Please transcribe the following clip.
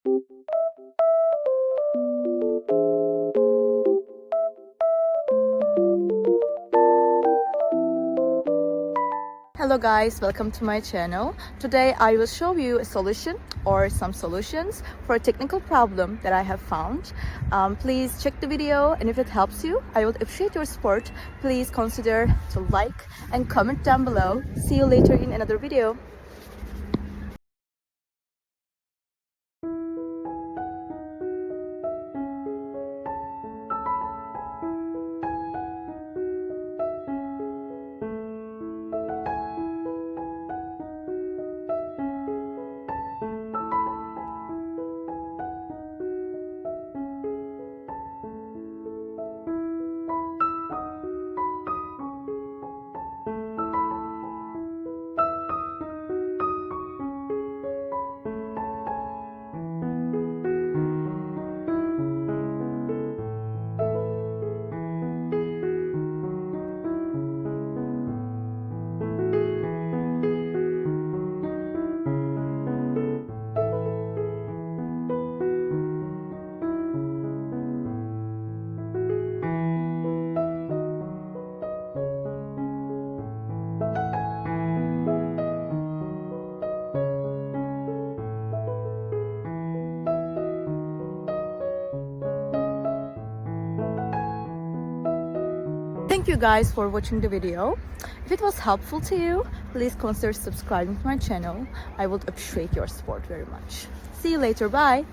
Hello guys, welcome to my channel. Today I will show you a solution or some solutions for a technical problem that I have found. Please check the video, and if it helps you, I would appreciate your support. Please consider to like and comment down below. See you later in another video. Thank you guys for watching the video. If it was helpful to you, please consider subscribing to my channel. I would appreciate your support very much. See you later. Bye.